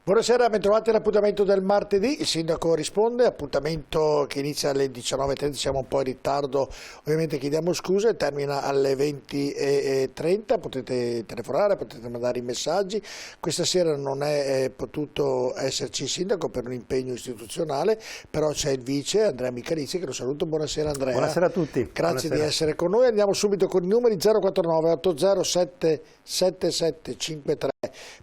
Buonasera, ben trovati all'appuntamento del martedì. Il sindaco risponde, appuntamento che inizia alle 19:30, siamo un po' in ritardo, ovviamente chiediamo scusa, e termina alle 20:30, potete telefonare, potete mandare i messaggi. Questa sera non è potuto esserci il sindaco per un impegno istituzionale, però c'è il vice Andrea Michalizzi, che lo saluto. Buonasera Andrea. Buonasera a tutti. Grazie Buonasera. di essere con noi. Andiamo subito con i numeri: 049 807 7753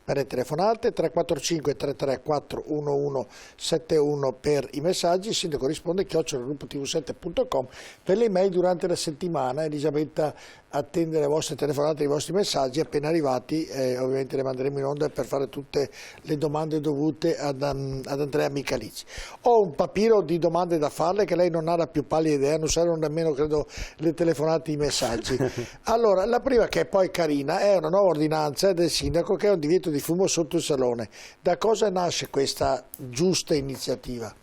per le telefonate, 345 334 1171 per i messaggi. Il sindaco risponde @tv7.com per le email durante la settimana. Elisabetta attende le vostre telefonate, i vostri messaggi. Appena arrivati ovviamente le manderemo in onda per fare tutte le domande dovute ad Andrea Michalizzi. Ho un papiro di domande da farle che lei non ha la più pallida idea, non saranno nemmeno credo le telefonate, i messaggi. Allora, la prima, che è poi carina, è una nuova ordinanza del sindaco che è un divieto di fumo sotto il salone. Da cosa nasce questa giusta iniziativa?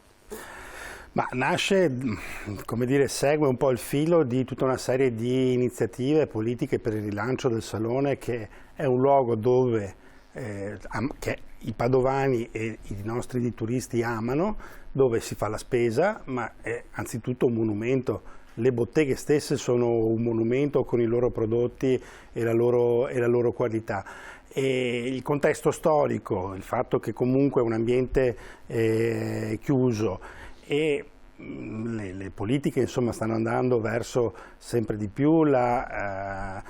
Ma nasce, come dire, segue un po' il filo di tutta una serie di iniziative politiche per il rilancio del Salone, che è un luogo dove che i padovani e i nostri turisti amano, dove si fa la spesa, ma è anzitutto un monumento. Le botteghe stesse sono un monumento con i loro prodotti e la loro qualità. E il contesto storico, il fatto che comunque è un ambiente chiuso e le politiche insomma stanno andando verso sempre di più la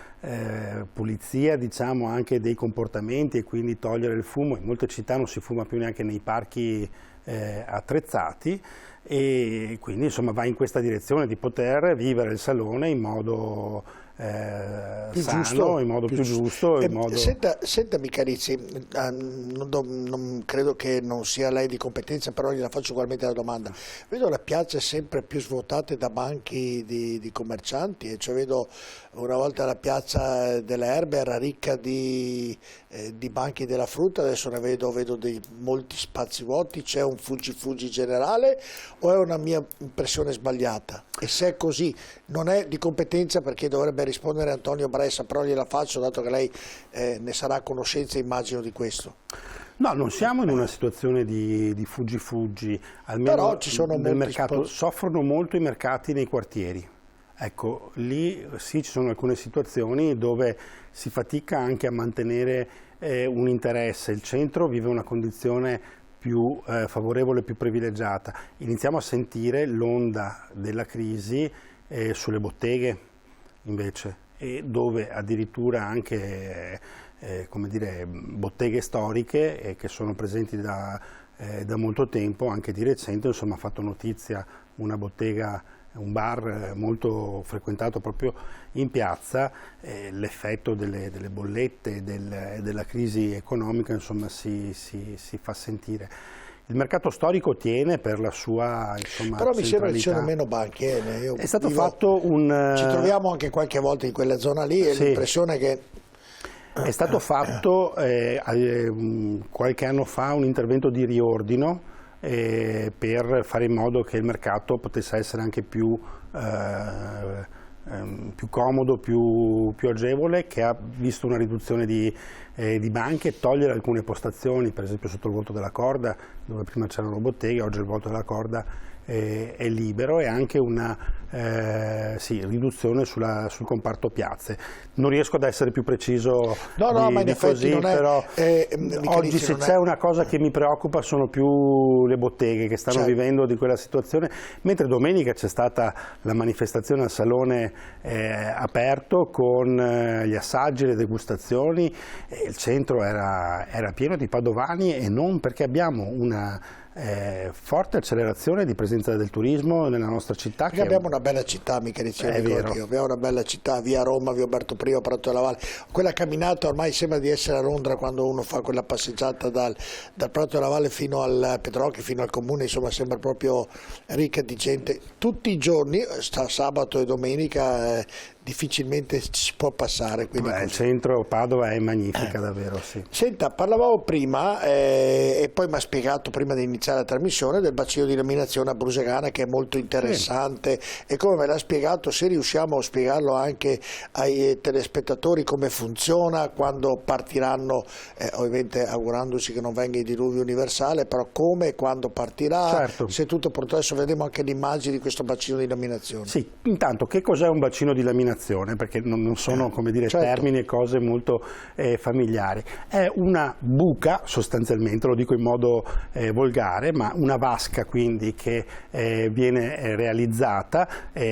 pulizia, diciamo, anche dei comportamenti, e quindi togliere il fumo. In molte città non si fuma più neanche nei parchi attrezzati, e quindi insomma va in questa direzione di poter vivere il Salone in modo più sano, giusto, in modo più giusto. Senta Michalizzi, non credo che non sia lei di competenza, però gliela faccio ugualmente la domanda. Vedo le piazze sempre più svuotate da banchi di commercianti, e cioè vedo, una volta la piazza delle Erbe era ricca di banchi della frutta, adesso ne vedo molti spazi vuoti. C'è un fuggi generale o è una mia impressione sbagliata? E se è così, non è di competenza, perché dovrebbe rispondere Antonio Bressa, però gliela faccio dato che lei ne sarà a conoscenza, immagino, di questo. No, non siamo in una situazione di fuggi, almeno però ci sono nel mercato. Soffrono molto i mercati nei quartieri. Ecco, lì sì, ci sono alcune situazioni dove si fatica anche a mantenere un interesse. Il centro vive una condizione più favorevole, più privilegiata. Iniziamo a sentire l'onda della crisi sulle botteghe, invece, e dove addirittura anche come dire, botteghe storiche che sono presenti da molto tempo, anche di recente, insomma, ha fatto notizia una bottega, un bar molto frequentato proprio in piazza. L'effetto delle bollette, della crisi economica, insomma, si fa sentire. Il mercato storico tiene per la sua, insomma, però mi sembra che ci siano centralità. meno banchi. È stato fatto ci troviamo anche qualche volta in quella zona lì, e sì. l'impressione che È stato fatto qualche anno fa un intervento di riordino per fare in modo che il mercato potesse essere anche più comodo, più agevole, che ha visto una riduzione di banche, togliere alcune postazioni, per esempio sotto il volto della Corda, dove prima c'erano botteghe, oggi il volto della Corda è libero, e anche una riduzione sul comparto piazze. Non riesco ad essere più preciso ma in effetti così, non è, però oggi se c'è una cosa che mi preoccupa sono più le botteghe che stanno vivendo di quella situazione, mentre domenica c'è stata la manifestazione al Salone aperto con gli assaggi, le degustazioni, e il centro era pieno di padovani, e non perché abbiamo una forte accelerazione di presenza del turismo nella nostra città. Perché abbiamo una bella città, Michalizzi, abbiamo una bella città, via Roma, via Umberto I, Prato della Valle. Quella camminata ormai sembra di essere a Londra, quando uno fa quella passeggiata dal Prato della Valle fino al Petrocchi, fino al comune, insomma sembra proprio ricca di gente. Tutti i giorni, sabato e domenica, difficilmente ci si può passare. Quindi il centro Padova è magnifica davvero, sì. Senta, parlavamo prima e poi mi ha spiegato prima di iniziare la trasmissione del bacino di laminazione a Brusegana, che è molto interessante, e come me l'ha spiegato, se riusciamo a spiegarlo anche ai telespettatori come funziona, quando partiranno, ovviamente augurandoci che non venga il diluvio universale, però come e quando partirà, certo. Se tutto pronto. Adesso vedremo anche le immagini di questo bacino di laminazione. Sì, intanto che cos'è un bacino di laminazione? Perché non sono, come dire, certo, termini e cose molto familiari. È una buca, sostanzialmente, lo dico in modo volgare, ma una vasca quindi che viene realizzata,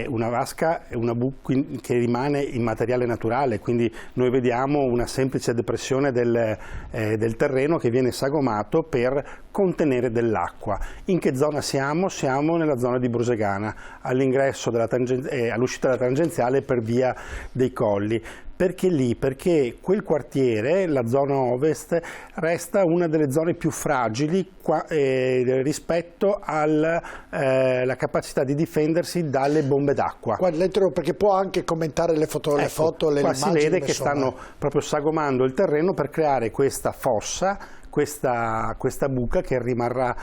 una vasca, una buca che rimane in materiale naturale, quindi noi vediamo una semplice depressione del terreno che viene sagomato per contenere dell'acqua. In che zona siamo? Siamo nella zona di Brusegana, all'ingresso all'uscita della tangenziale per via dei Colli. Perché lì? Perché quel quartiere, la zona ovest, resta una delle zone più fragili rispetto alla capacità di difendersi dalle bombe d'acqua. Perché può anche commentare le foto, le qua immagini. Si vede che stanno proprio sagomando il terreno per creare questa fossa, questa buca che rimarrà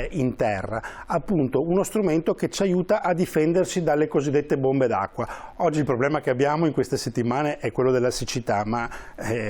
in terra, appunto uno strumento che ci aiuta a difendersi dalle cosiddette bombe d'acqua. Oggi il problema che abbiamo in queste settimane è quello della siccità, ma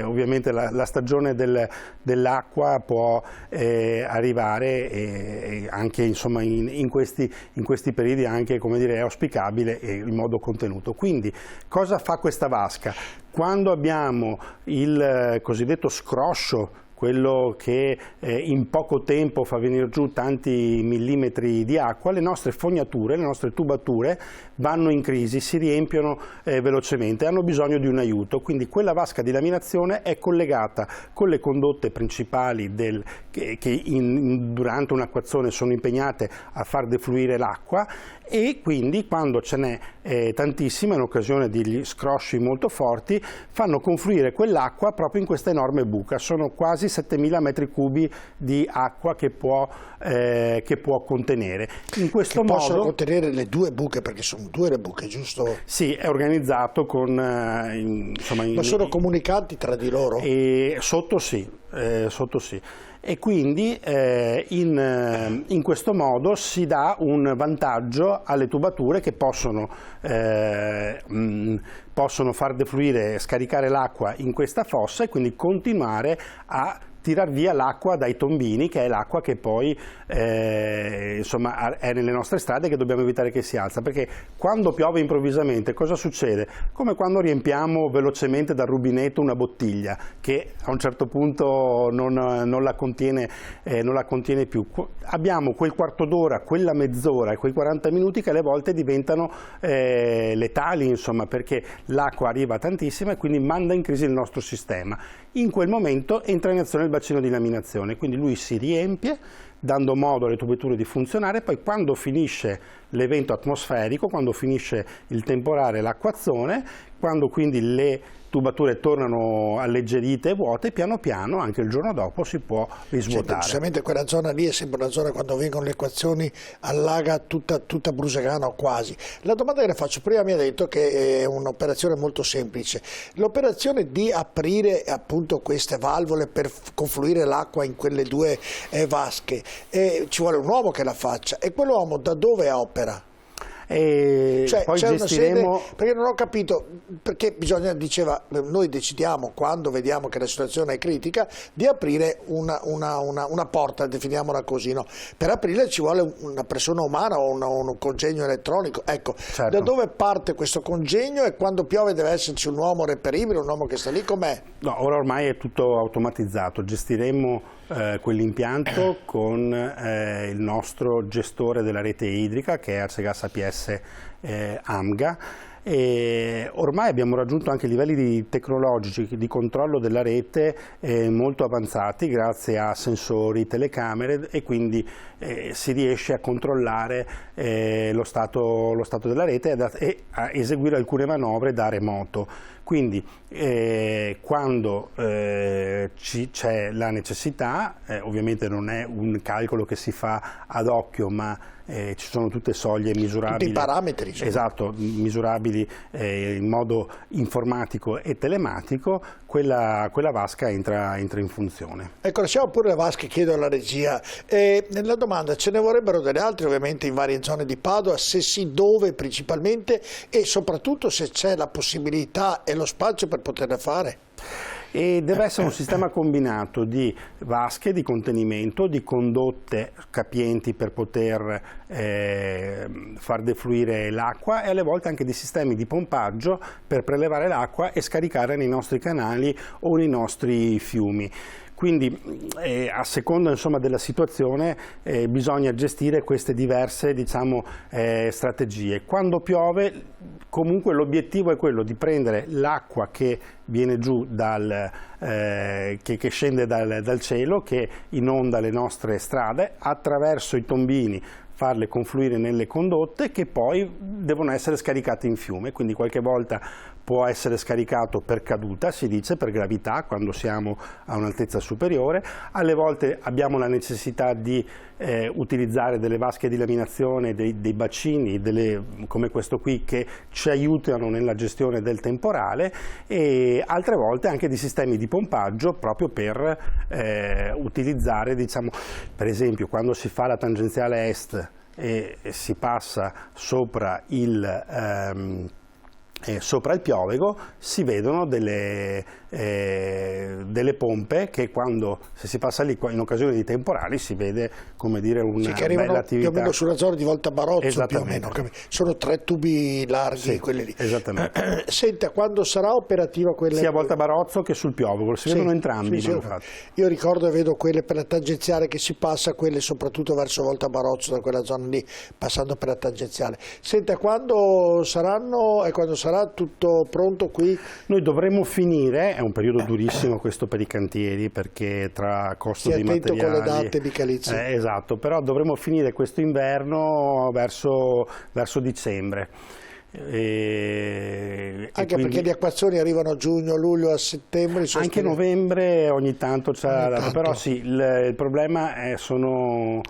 ovviamente la stagione dell'acqua può arrivare e anche insomma in questi periodi anche, come dire, è auspicabile in modo contenuto. Quindi cosa fa questa vasca? Quando abbiamo il cosiddetto scroscio, quello che in poco tempo fa venire giù tanti millimetri di acqua, le nostre fognature, le nostre tubature vanno in crisi, si riempiono velocemente, hanno bisogno di un aiuto, quindi quella vasca di laminazione è collegata con le condotte principali che durante un'acquazione sono impegnate a far defluire l'acqua, e quindi quando ce n'è tantissima in occasione degli scrosci molto forti fanno confluire quell'acqua proprio in questa enorme buca. Sono quasi 7.000 metri cubi di acqua che può contenere. In questo modo possono contenere le due buche, perché sono due le buche, giusto? Sì, è organizzato con ma sono comunicanti tra di loro? Sotto sì. E quindi in questo modo si dà un vantaggio alle tubature che possono far defluire, scaricare l'acqua in questa fossa e quindi continuare a tirar via l'acqua dai tombini, che è l'acqua che poi insomma è nelle nostre strade, che dobbiamo evitare che si alza, perché quando piove improvvisamente cosa succede? Come quando riempiamo velocemente dal rubinetto una bottiglia che a un certo punto non la contiene più. Abbiamo quel quarto d'ora, quella mezz'ora, quei 40 minuti che alle volte diventano letali, insomma, perché l'acqua arriva tantissima e quindi manda in crisi il nostro sistema. In quel momento entra in azione il bacino di laminazione, quindi lui si riempie dando modo alle tubature di funzionare, poi quando finisce l'evento atmosferico, quando finisce il temporale, l'acquazzone, quando quindi le tubature tornano alleggerite e vuote, piano piano anche il giorno dopo si può risvuotare. Precisamente quella zona lì è sempre una zona, quando vengono le equazioni, allaga tutta Brusegana o quasi. La domanda che le faccio, prima mi ha detto che è un'operazione molto semplice, l'operazione di aprire appunto queste valvole per confluire l'acqua in quelle due vasche, ci vuole un uomo che la faccia, e quell'uomo da dove opera? Cioè, poi gestiremo... perché non ho capito, perché diceva, noi decidiamo, quando vediamo che la situazione è critica, di aprire una porta, definiamola così, no? Per aprirla ci vuole una persona umana o un congegno elettronico, ecco, certo. Da dove parte questo congegno, e quando piove deve esserci un uomo reperibile, un uomo che sta lì, com'è? No, ora ormai è tutto automatizzato, gestiremo quell'impianto con il nostro gestore della rete idrica, che è Arcegas APS AMGA, e ormai abbiamo raggiunto anche livelli tecnologici di controllo della rete molto avanzati grazie a sensori, telecamere, e quindi si riesce a controllare lo stato della rete e a eseguire alcune manovre da remoto. Quindi quando c'è la necessità, ovviamente non è un calcolo che si fa ad occhio, ma ci sono tutte soglie misurabili, tutti i parametri, esatto, misurabili in modo informatico e telematico, quella vasca entra in funzione. Ecco, lasciamo pure le vasche, chiedo alla regia. La domanda, ce ne vorrebbero delle altre ovviamente in varie zone di Padova, se sì, dove principalmente, e soprattutto se c'è la possibilità e lo spazio per poterle fare? E deve essere un sistema combinato di vasche di contenimento, di condotte capienti per poter far defluire l'acqua e alle volte anche di sistemi di pompaggio per prelevare l'acqua e scaricarla nei nostri canali o nei nostri fiumi. Quindi a seconda insomma, della situazione bisogna gestire queste diverse strategie. Quando piove comunque l'obiettivo è quello di prendere l'acqua che viene giù che scende dal cielo, che inonda le nostre strade, attraverso i tombini farle confluire nelle condotte che poi devono essere scaricate in fiume, quindi qualche volta può essere scaricato per caduta, si dice, per gravità, quando siamo a un'altezza superiore. Alle volte abbiamo la necessità di utilizzare delle vasche di laminazione, dei bacini, come questo qui, che ci aiutano nella gestione del temporale, e altre volte anche di sistemi di pompaggio proprio per utilizzare, per esempio, quando si fa la tangenziale est e si passa sopra il piovego, si vedono delle pompe che se si passa lì in occasione di temporali si vede, come dire, una che arrivano bella attività. Più o meno sulla zona di Volta Barozzo, più o meno. Sono 3 tubi larghi, sì, quelli lì. Esattamente. Senta, quando sarà operativa quella? Sia a Volta Barozzo che sul piovego, si vedono entrambi. Sì. Io ricordo e vedo quelle per la tangenziale che si passa, quelle soprattutto verso Volta Barozzo, da quella zona lì, passando per la tangenziale. Senta, quando saranno e quando sarà tutto pronto qui? Noi dovremmo finire, è un periodo durissimo questo per i cantieri, perché tra costo di materiali... con le date Bicalizzi. Esatto, però dovremmo finire questo inverno verso dicembre. Anche perché le acquazzoni arrivano a giugno, luglio, a settembre. Anche novembre ogni tanto c'è dato, però sì, il problema sono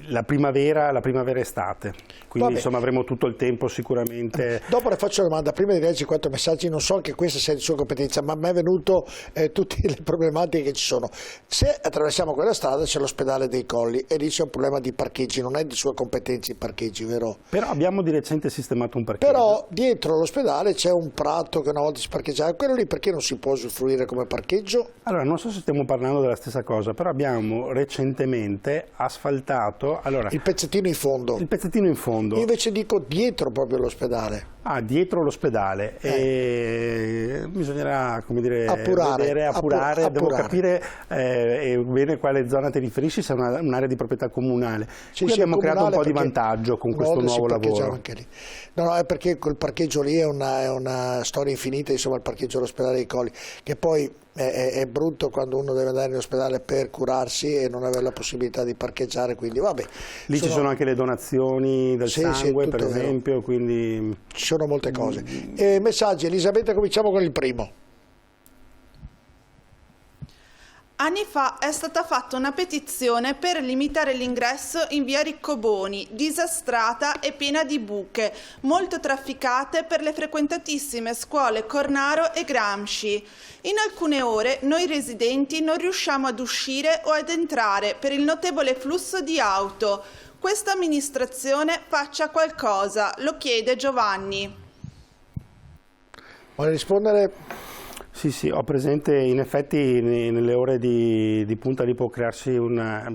la primavera estate, quindi insomma avremo tutto il tempo sicuramente. Dopo le faccio una domanda, prima di leggere 4 messaggi, non so che questa sia di sua competenza, ma mi è venuto tutte le problematiche che ci sono. Se attraversiamo quella strada c'è l'ospedale dei Colli e lì c'è un problema di parcheggi, non è di sua competenza i parcheggi, vero? Però abbiamo di recente sistemato un parcheggio. Però dietro l'ospedale c'è un prato che una volta si parcheggiava, quello lì perché non si può usufruire come parcheggio? Allora, non so se stiamo parlando della stessa cosa, però abbiamo recentemente asfaltato... il pezzettino in fondo. Il pezzettino in fondo. Io invece dico dietro proprio l'ospedale. Ah, dietro l'ospedale. Bisognerà, come dire, appurare. Devo capire bene quale zona ti riferisci, se è un'area di proprietà comunale. Qui abbiamo creato un po' di vantaggio con questo nuovo lavoro. Anche lì. No, è perché quel parcheggio lì è una storia infinita, insomma, il parcheggio all'ospedale dei Colli, che poi è brutto quando uno deve andare in ospedale per curarsi e non avere la possibilità di parcheggiare, quindi vabbè. Lì ci sono anche le donazioni del sangue, per esempio, quindi... Ci sono molte cose. Messaggi, Elisabetta, cominciamo con il primo. Anni fa è stata fatta una petizione per limitare l'ingresso in via Riccoboni, disastrata e piena di buche, molto trafficate per le frequentatissime scuole Cornaro e Gramsci. In alcune ore noi residenti non riusciamo ad uscire o ad entrare per il notevole flusso di auto. Questa amministrazione faccia qualcosa, lo chiede Giovanni. Vuole rispondere? Sì, ho presente, in effetti nelle ore di punta lì può crearsi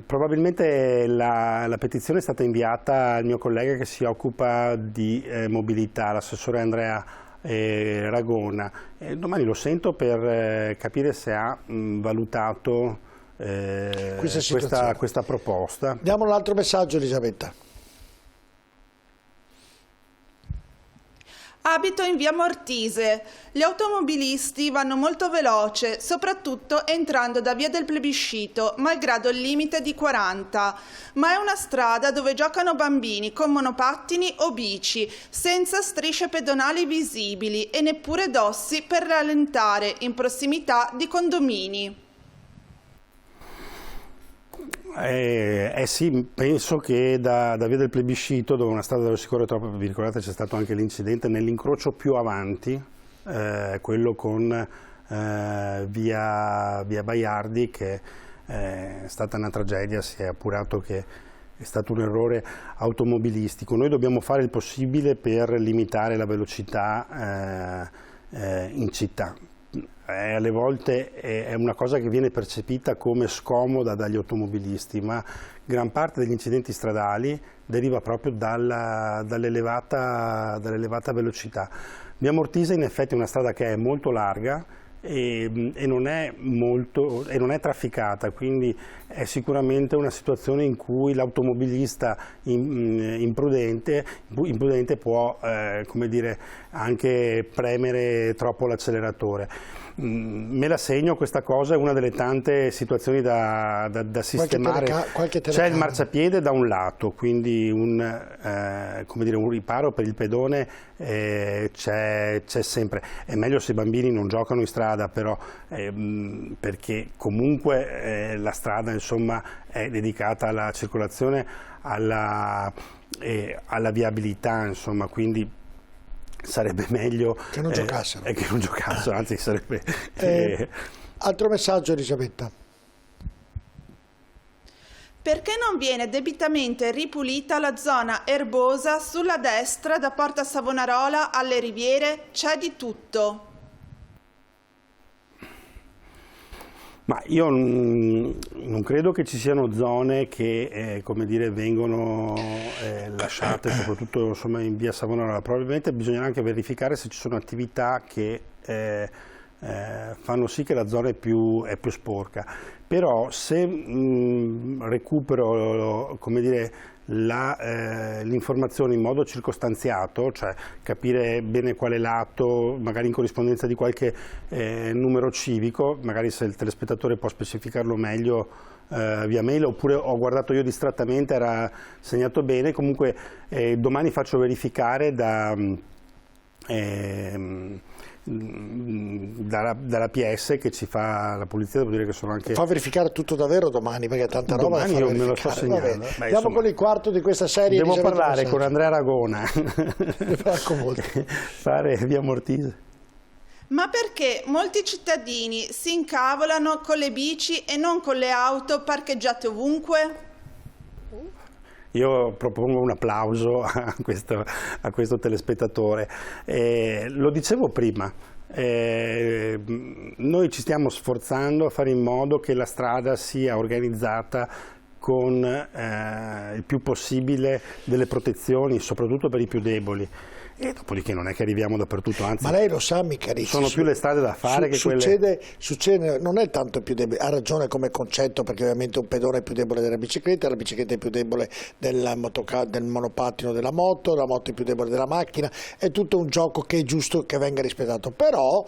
probabilmente la petizione è stata inviata al mio collega che si occupa di mobilità, l'assessore Andrea Ragona. Domani lo sento per capire se ha valutato questa proposta. Diamo un altro messaggio, Elisabetta. Abito in via Mortise. Gli automobilisti vanno molto veloce, soprattutto entrando da via del Plebiscito, malgrado il limite di 40. Ma è una strada dove giocano bambini con monopattini o bici, senza strisce pedonali visibili e neppure dossi per rallentare in prossimità di condomini. Sì, penso che da via del Plebiscito, dove una strada dove si corre troppo, vi ricordate c'è stato anche l'incidente, nell'incrocio più avanti, quello con via Baiardi, che è stata una tragedia, si è appurato che è stato un errore automobilistico. Noi dobbiamo fare il possibile per limitare la velocità in città. Alle volte è una cosa che viene percepita come scomoda dagli automobilisti, ma gran parte degli incidenti stradali deriva proprio dall'elevata velocità. Via Mortise in effetti è una strada che è molto larga e non è trafficata, quindi è sicuramente una situazione in cui l'automobilista imprudente può come dire, anche premere troppo l'acceleratore. Me la segno questa cosa, è una delle tante situazioni da sistemare. C'è il marciapiede da un lato, quindi come dire, un riparo per il pedone c'è sempre. È meglio se i bambini non giocano in strada, però perché comunque la strada insomma è dedicata alla circolazione, alla viabilità, insomma, quindi sarebbe meglio che non giocassero. Che non giocassero, anzi sarebbe... Altro messaggio, Elisabetta. Perché non viene debitamente ripulita la zona erbosa sulla destra da Porta Savonarola alle Riviere? C'è di tutto. Ma io non credo che ci siano zone che come dire, vengono lasciate, soprattutto insomma, in via Savonarola. Probabilmente bisognerà anche verificare se ci sono attività che fanno sì che la zona è più sporca. Però se recupero come dire, l'informazione in modo circostanziato, cioè capire bene quale lato, magari in corrispondenza di qualche numero civico, magari se il telespettatore può specificarlo meglio via mail, oppure ho guardato io distrattamente, era segnato bene, comunque domani faccio verificare dalla PS che ci fa la polizia, devo dire che sono anche... Fa verificare tutto davvero domani, perché tanta roba domani da far io me lo sto segnando. Andiamo insomma, con il quarto di questa serie. Devo parlare con Andrea Aragona. Fare via Mortise. Ma perché molti cittadini si incavolano con le bici e non con le auto parcheggiate ovunque? Io propongo un applauso a questo telespettatore. Lo dicevo prima, noi ci stiamo sforzando a fare in modo che la strada sia organizzata con il più possibile delle protezioni, soprattutto per i più deboli. E dopodiché non è che arriviamo dappertutto, anzi... Ma lei lo sa, mica Ricci, sono più le strade da fare che quelle... Succede, non è tanto più debole, ha ragione come concetto, perché ovviamente un pedone è più debole della bicicletta, la bicicletta è più debole del monopattino della moto, la moto è più debole della macchina, è tutto un gioco che è giusto che venga rispettato, però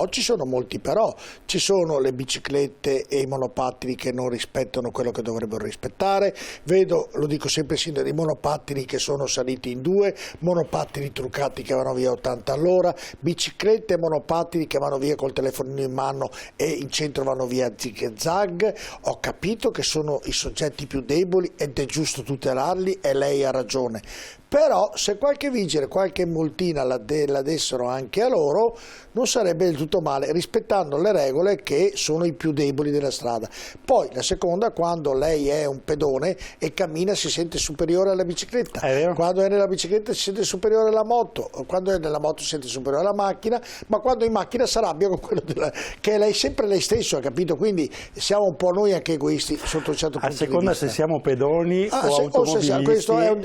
ci sono molti però, ci sono le biciclette e i monopattini che non rispettano quello che dovrebbero rispettare, vedo, lo dico sempre sindaco, i monopattini che sono saliti in due, monopattini truccati che vanno via 80 all'ora, biciclette e monopattini che vanno via col telefonino in mano e in centro vanno via zig-zag. Ho capito che sono i soggetti più deboli ed è giusto tutelarli e lei ha ragione, però se qualche vigile, qualche multina la dessero anche a loro non sarebbe del tutto male, rispettando le regole che sono i più deboli della strada. Poi la seconda, quando lei è un pedone e cammina si sente superiore alla bicicletta, quando è nella bicicletta si sente superiore alla moto, quando è nella moto si sente superiore alla macchina, ma quando in macchina si arrabbia con quello che è lei, sempre lei stesso, ha capito? Quindi siamo un po' noi anche egoisti sotto un certo punto di vista. A seconda se siamo pedoni o automobilisti. Questo è un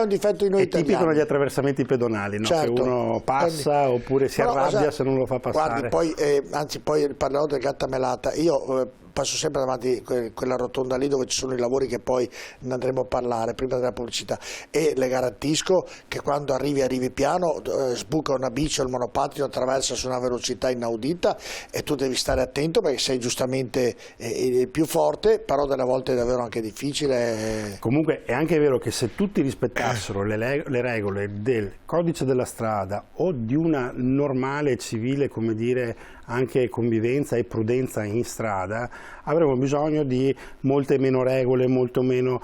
difetto di noi italiani. È tipico negli attraversamenti pedonali, no? Certo. Che uno passa oppure si arrabbia se non lo fa passare. Guardi, poi parlerò del gattamelata. Io passo sempre davanti quella rotonda lì dove ci sono i lavori che poi ne andremo a parlare prima della pubblicità, e le garantisco che quando arrivi piano, sbuca una bici o il monopattino, attraversa su una velocità inaudita e tu devi stare attento perché sei giustamente il più forte, però delle volte è davvero anche difficile. Comunque è anche vero che se tutti rispettassero le regole del codice della strada o di una normale civile, come dire, anche convivenza e prudenza in strada, avremo bisogno di molte meno regole, molto meno,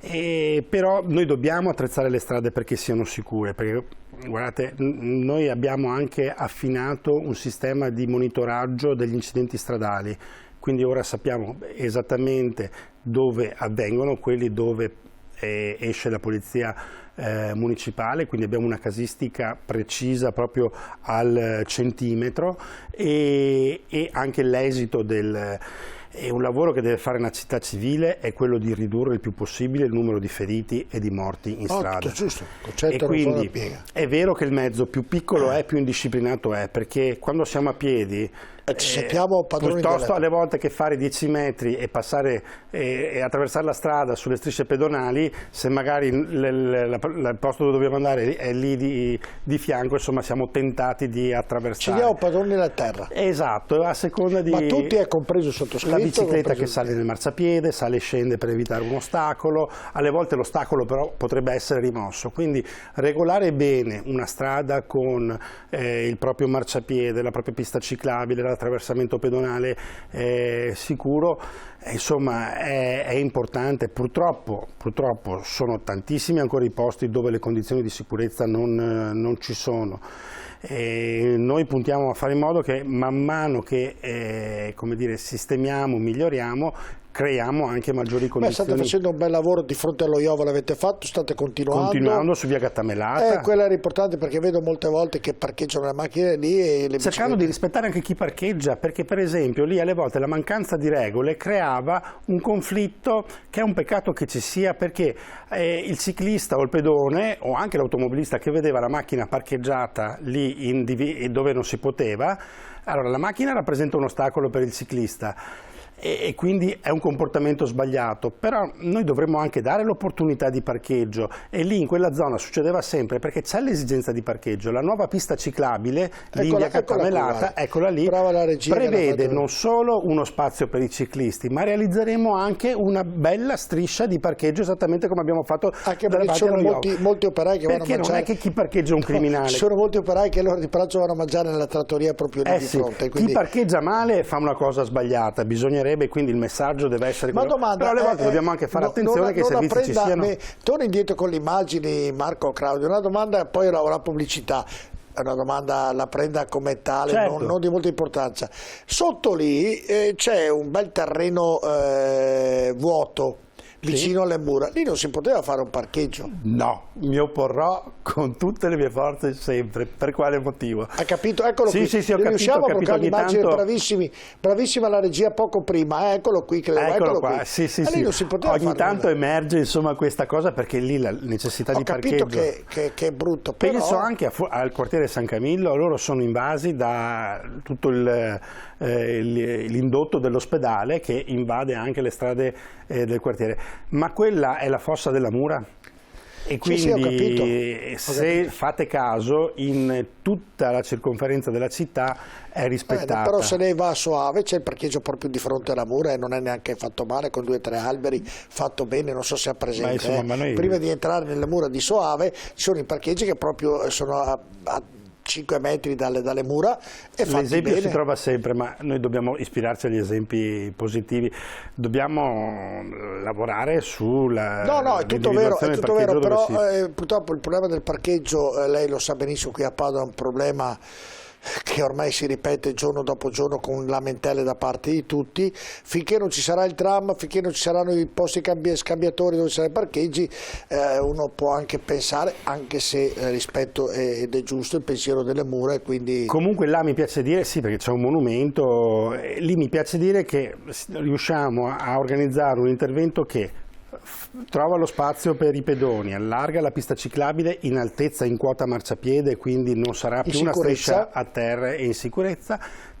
però noi dobbiamo attrezzare le strade perché siano sicure, perché guardate, noi abbiamo anche affinato un sistema di monitoraggio degli incidenti stradali, quindi ora sappiamo esattamente dove avvengono, quelli dove esce la polizia municipale, quindi abbiamo una casistica precisa proprio al centimetro, e anche l'esito è un lavoro che deve fare una città civile, è quello di ridurre il più possibile il numero di feriti e di morti in strada. Giusto, e quindi è vero che il mezzo più piccolo è, più indisciplinato è, perché quando siamo a piedi piuttosto alle volte che fare 10 metri e passare e attraversare la strada sulle strisce pedonali, se magari il posto dove dobbiamo andare è lì di fianco, insomma siamo tentati di attraversare. Ci diamo padroni della terra. Esatto, a seconda di... Ma tutti è compreso sottoscritto? La bicicletta che sale nel marciapiede, sale e scende per evitare un ostacolo, alle volte l'ostacolo però potrebbe essere rimosso, quindi regolare bene una strada con il proprio marciapiede, la propria pista ciclabile, l'attraversamento pedonale sicuro, insomma è importante. Purtroppo sono tantissimi ancora i posti dove le condizioni di sicurezza non ci sono. Noi puntiamo a fare in modo che man mano che come dire, sistemiamo, miglioriamo, creiamo anche maggiori condizioni. State facendo un bel lavoro di fronte allo Iovo, l'avete fatto, state continuando su via Gattamelata. Quello è importante perché vedo molte volte che parcheggiano le macchine lì e le cercando di rispettare anche chi parcheggia, perché per esempio lì alle volte la mancanza di regole creava un conflitto che è un peccato che ci sia, perché il ciclista o il pedone o anche l'automobilista che vedeva la macchina parcheggiata lì dove non si poteva, allora la macchina rappresenta un ostacolo per il ciclista e quindi è un comportamento sbagliato, però noi dovremmo anche dare l'opportunità di parcheggio, e lì in quella zona succedeva sempre perché c'è l'esigenza di parcheggio. La nuova pista ciclabile lì in via Gattamelata, eccola lì, prevede non solo uno spazio per i ciclisti, ma realizzeremo anche una bella striscia di parcheggio esattamente come abbiamo fatto anche perché ci sono molti operai che vanno a mangiare. Perché non è che chi parcheggia è un criminale. Ci sono molti operai che l'ora di pranzo vanno a mangiare nella trattoria proprio lì di fronte. Quindi... Chi parcheggia male fa una cosa sbagliata, bisognerebbe, quindi il messaggio deve essere quello. Però alle volte dobbiamo anche fare attenzione che i servizi ci siano. Torno indietro con le immagini, Marco, Claudio, una domanda e poi la pubblicità. È una domanda, la prenda come tale, certo. non di molta importanza. Sotto lì c'è un bel terreno vuoto vicino alle mura, lì non si poteva fare un parcheggio? No, mi opporrò con tutte le mie forze sempre. Per quale motivo? Hai capito? Eccolo qui. Sì, ho riusciamo capito, a bloccare l'immagine, tanto... bravissima la regia poco prima, eccolo qui. Eccolo qua. Sì. Lì non si poteva ogni fare tanto nulla. emerge insomma questa cosa, perché lì la necessità di parcheggio. Ho capito che è brutto, però... Penso anche al quartiere San Camillo, loro sono invasi da tutto l'indotto dell'ospedale che invade anche le strade del quartiere, ma quella è la fossa della Mura. E quindi ho capito. Se fate caso, in tutta la circonferenza della città è rispettata. Però se lei va a Soave c'è il parcheggio proprio di fronte alla Mura e non è neanche fatto male, con 2 o 3 alberi, fatto bene, non so se ha presente. Ma noi... Prima di entrare nelle mura di Soave ci sono i parcheggi che proprio sono a 5 metri dalle mura e fatti l'esempio bene. Si trova sempre, ma noi dobbiamo ispirarci agli esempi positivi, dobbiamo lavorare sulla è tutto vero, però purtroppo il problema del parcheggio, lei lo sa benissimo, qui a Padova è un problema che ormai si ripete giorno dopo giorno con lamentele da parte di tutti. Finché non ci sarà il tram, finché non ci saranno i posti scambiatori dove ci saranno i parcheggi, uno può anche pensare, anche se rispetto ed è giusto il pensiero delle mura, e quindi... Comunque là mi piace dire, sì, perché c'è un monumento, lì mi piace dire che riusciamo a organizzare un intervento che trova lo spazio per i pedoni, allarga la pista ciclabile in altezza, in quota marciapiede, quindi non sarà più una striscia a terra e in sicurezza,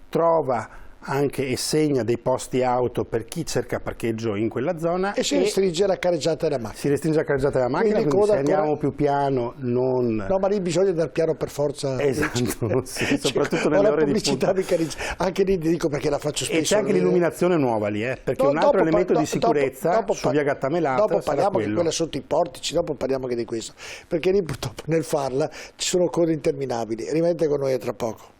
trova anche e segna dei posti auto per chi cerca parcheggio in quella zona e si restringe la carreggiata della macchina. Si restringe la carreggiata della macchina, quindi se andiamo più piano non... No, ma lì bisogna andare piano per forza. Esatto, sì, soprattutto nelle ore di punta. Anche lì dico perché la faccio spesso. E c'è anche l'illuminazione nuova lì, perché un altro elemento di sicurezza su via Gattamelata dopo parliamo quello. Che quella sotto i portici, dopo parliamo anche di questo, perché lì purtroppo nel farla ci sono code interminabili. Rimanete con noi a tra poco.